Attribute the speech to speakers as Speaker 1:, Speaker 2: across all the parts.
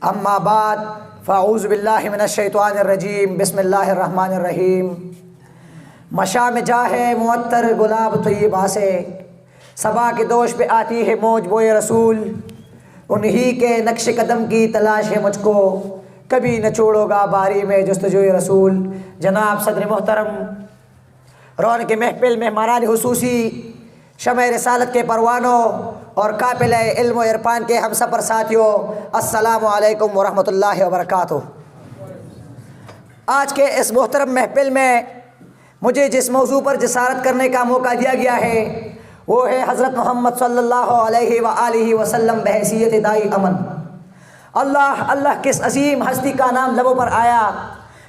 Speaker 1: اما بعد فاعوذ باللہ من الشیطان الرجیم بسم اللہ الرحمن الرحیم۔ مشام جاہ معطر گلاب طیبہ سے صبا کے دوش پہ آتی ہے موج بوئے رسول، انہی کے نقش قدم کی تلاش ہے مجھ کو، کبھی نہ چھوڑو گا باری میں جستجوئے رسول۔ جناب صدر محترم، رونق محفل مہمانان خصوصی، شمع رسالت کے پروانوں اور قافلہ علم و عرفان کے ہم سفر ساتھیوں، السلام علیکم ورحمۃ اللہ وبرکاتہ۔ آج کے اس محترم محفل میں مجھے جس موضوع پر جسارت کرنے کا موقع دیا گیا ہے وہ ہے حضرت محمد صلی اللہ علیہ وآلہ وسلم بحیثیت دائی امن۔ اللہ کس عظیم ہستی کا نام لبوں پر آیا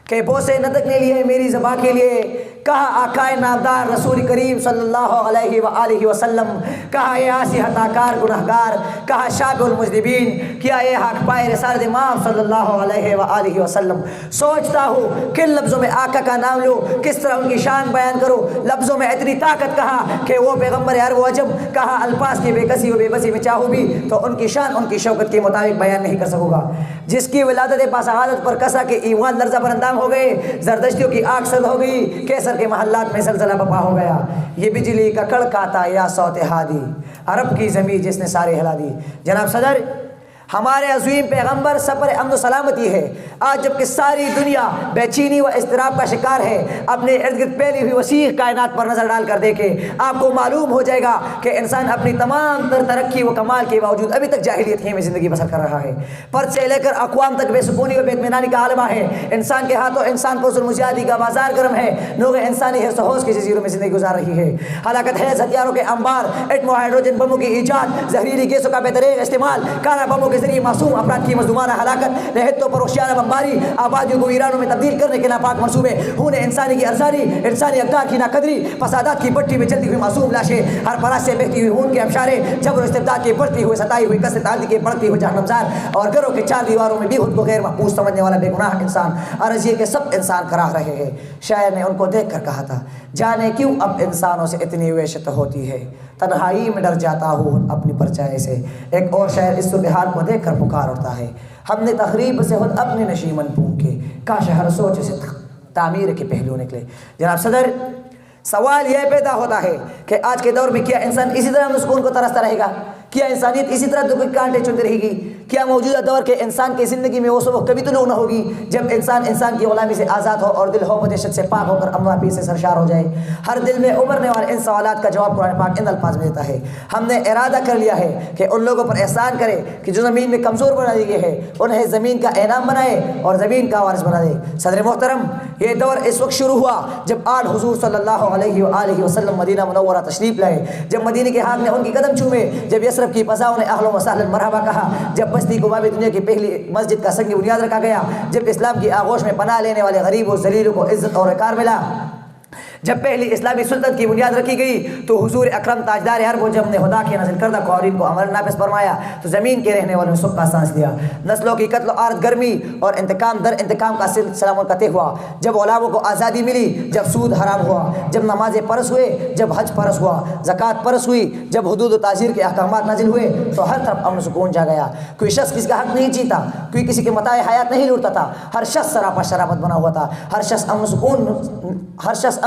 Speaker 1: کہ بوسے نطق نے لیے میری زباں کے لیے، کہا آقائے نامدار رسول کریم صلی اللہ علیہ وآلہ وسلم، کہا اے آسی خطاکار گناہگار، کہا شافع المذنبین، کیا اے حق پائے رسالت امام صلی اللہ علیہ وآلہ وسلم۔ سوچتا ہوں کن لفظوں میں آقا کا نام لوں، کس طرح ان کی شان بیان کروں، لفظوں میں اتنی طاقت کہا کہ وہ پیغمبر عرب و عجم، کہا الفاظ کی بے کسی و بے بسی میں چاہوں بھی تو ان کی شان ان کی شوکت کے مطابق بیان نہیں کر سکوں گا۔ جس کی ولادت باسعادت پر کسا کے ایمان لرزہ پر اندام ہو گئے، زردشتیوں کی آگ سرد ہو گئی، کیسر کے محلات میں زلزلہ بپا ہو گیا، یہ بجلی کا کڑکاتا یا صوت ہادی، عرب کی زمین جس نے سارے ہلا دی۔ جناب صدر، ہمارے عظیم پیغمبر سفر امن و سلامتی ہے۔ آج جب کہ ساری دنیا بے چینی و اضطراب کا شکار ہے، اپنے ارد گرد پھیلی ہوئی وسیع کائنات پر نظر ڈال کر دیکھے، آپ کو معلوم ہو جائے گا کہ انسان اپنی تمام تر ترقی و کمال کے باوجود ابھی تک جاہلیت ہی میں زندگی بسر کر رہا ہے۔ فرد سے لے کر اقوام تک بے سکونی و بے اطمینانی کا عالمہ ہے۔ انسان کے ہاتھوں انسان پر ظلم و زیادتی کا بازار گرم ہے، لوگ انسانی حرص و حوص کی جزیروں میں زندگی گزار رہی ہے۔ ہلاکت ہے ہتھیاروں کے انبار، ایٹم و ہائیڈروجن بموں کی ایجاد، زہریلی گیسوں کا بہترین استعمال، کانا بموں کے ذریعے معصوم افراد کی مظلومانہ ہلاکت، نہتوں پر وحشیانہ بمباری، آبادیوں کو ویرانوں میں تبدیل کرنے کے ناپاک منصوبے، خون انسانی کی ارزانی، انسانی اقدار کی ناقدری، فسادات کی بھٹی میں جلتی ہوئی معصوم لاشیں، ہر پلاس سے بہتی ہوئی خون کے ابشارے، جبر و استبداد کی بڑھتی ہوئی ستائی ہوئی کثرت عادی کے بڑھتی ہوئی جہنمزار، اور گھروں کے چار دیواروں میں بھی خود کو غیر محفوظ سمجھنے والا بے گناہ انسان۔ عرض یہ کہ سب انسان کراہ رہے ہیں۔ شاعر نے ان کو دیکھ کر کہا تھا، جانے کیوں اب انسانوں سے اتنی وحشت ہوتی ہے، تنہائی میں ڈر جاتا ہوں اپنی پرچائے سے۔ ایک اور شاعر اس صورتحال کو دیکھ کر پکار اٹھتا ہے، ہم نے تقریب سے خود اپنے نشیمن پھونکے، کاش ہر سوچ سے تعمیر کے پہلو نکلے۔ جناب صدر، سوال یہ پیدا ہوتا ہے کہ آج کے دور میں کیا انسان اسی طرح سکون کو ترستا رہے گا؟ کیا انسانیت اسی طرح دکھ کے کانٹے چنتی رہے گی؟ کیا موجودہ دور کے انسان کی زندگی میں وہ صبح کبھی طلوع نہ ہوگی جب انسان کی غلامی سے آزاد ہو اور دل ہو دہشت سے پاک ہو کر امن و پیس سے سرشار ہو جائے؟ ہر دل میں ابھرنے والے ان سوالات کا جواب قرآن پاک ان الفاظ میں دیتا ہے، ہم نے ارادہ کر لیا ہے کہ ان لوگوں پر احسان کرے کہ جو زمین میں کمزور بنا دیے ہے، انہیں زمین کا انعام بنائے اور زمین کا وارث بنا دے۔ صدر محترم، یہ دور اس وقت شروع ہوا جب آج حضور صلی اللہ علیہ وآلہ وسلم مدینہ منورہ تشریف لائے، جب مدینے کے حاق نے ان کی قدم چومے، جب یثرب کی فضاؤں نے اہلا و سہلا مرحبا کہا، جب بستی کو باب دنیا کی پہلی مسجد کا سنگ بنیاد رکھا گیا، جب اسلام کی آغوش میں پناہ لینے والے غریب و ذلیلوں کو عزت اور وقار ملا، جب پہلی اسلامی سلطنت کی بنیاد رکھی گئی، تو حضور اکرم تاجدار عرب و عجم نے خدا کے نازل کردہ قوانین کو عمل نافذ فرمایا تو زمین کے رہنے والوں نے سکھ کا سانس لیا۔ نسلوں کی قتل و آرت گرمی اور انتقام در انتقام کا سلسلہ منقطع ہوا، جب غلاموں کو آزادی ملی، جب سود حرام ہوا، جب نمازیں فرض ہوئے، جب حج فرض ہوا، زکوٰۃ فرض ہوئی، جب حدود و تعزیر کے احکامات نازل ہوئے، تو ہر طرف امن و سکون جا گیا۔ کوئی شخص کسی کا حق نہیں جیتا، کوئی کسی کے متاع حیات نہیں لوٹتا تھا، ہر شخص سراپا شرافت بنا ہوا تھا، ہر شخص امن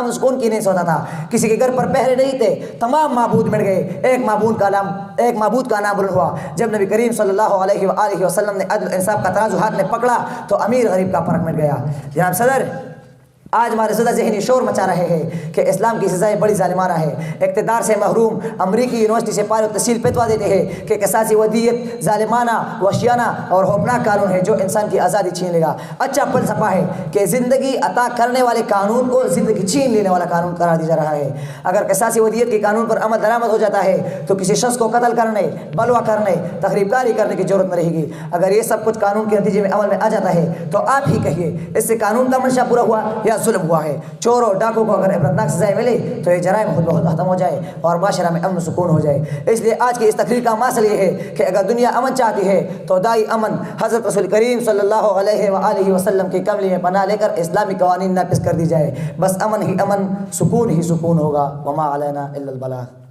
Speaker 1: و سکون کی نہیں سوتا تھا، کسی کے گھر پر پہرے نہیں تھے، تمام معبود مٹ گئے، ایک معبود کا نام بلند ہوا۔ جب نبی کریم صلی اللہ علیہ وآلہ وسلم نے عدل انصاف کا ترازو ہاتھ میں پکڑا تو امیر غریب کا فرق مٹ گیا۔ جناب صدر، آج ہمارے زدہ ذہنی شور مچا رہے ہیں کہ اسلام کی سزائیں بڑی ظالمانہ ہے۔ اقتدار سے محروم امریکی یونیورسٹی سے پارے تحصیل فتویٰ دیتے ہیں کہ قصاصی ودیت ظالمانہ، وحشیانہ اور خوفناک قانون ہے جو انسان کی آزادی چھین لے گا۔ اچھا فلسفہ ہے کہ زندگی عطا کرنے والے قانون کو زندگی چھین لینے والا قانون قرار دیا جا رہا ہے۔ اگر قصاصی ودیت کے قانون پر عمل درآمد ہو جاتا ہے تو کسی شخص کو قتل کرنے، بلوا کرنے، تخریب کاری کرنے کی ضرورت نہ رہے گی۔ اگر یہ سب کچھ قانون کے نتیجے میں عمل میں آ جاتا ہے تو آپ ہی کہیے اس سے قانون کا منشا پورا ہوا یا ظلم ہوا ہے؟ چور اور ڈاکو کو اگر عبرتناک سزائیں ملے تو یہ جرائم خود بخود ختم ہو جائے اور معاشرہ میں امن و سکون ہو جائے۔ اس لیے آج کی اس تقریر کا مقصد یہ ہے کہ اگر دنیا امن چاہتی ہے تو دائی امن حضرت رسول کریم صلی اللہ علیہ وآلہ وسلم کی کملی میں پناہ لے کر اسلامی قوانین نافذ کر دی جائے، بس امن ہی امن، سکون ہی سکون ہوگا۔ وما علینا الا البلاغ۔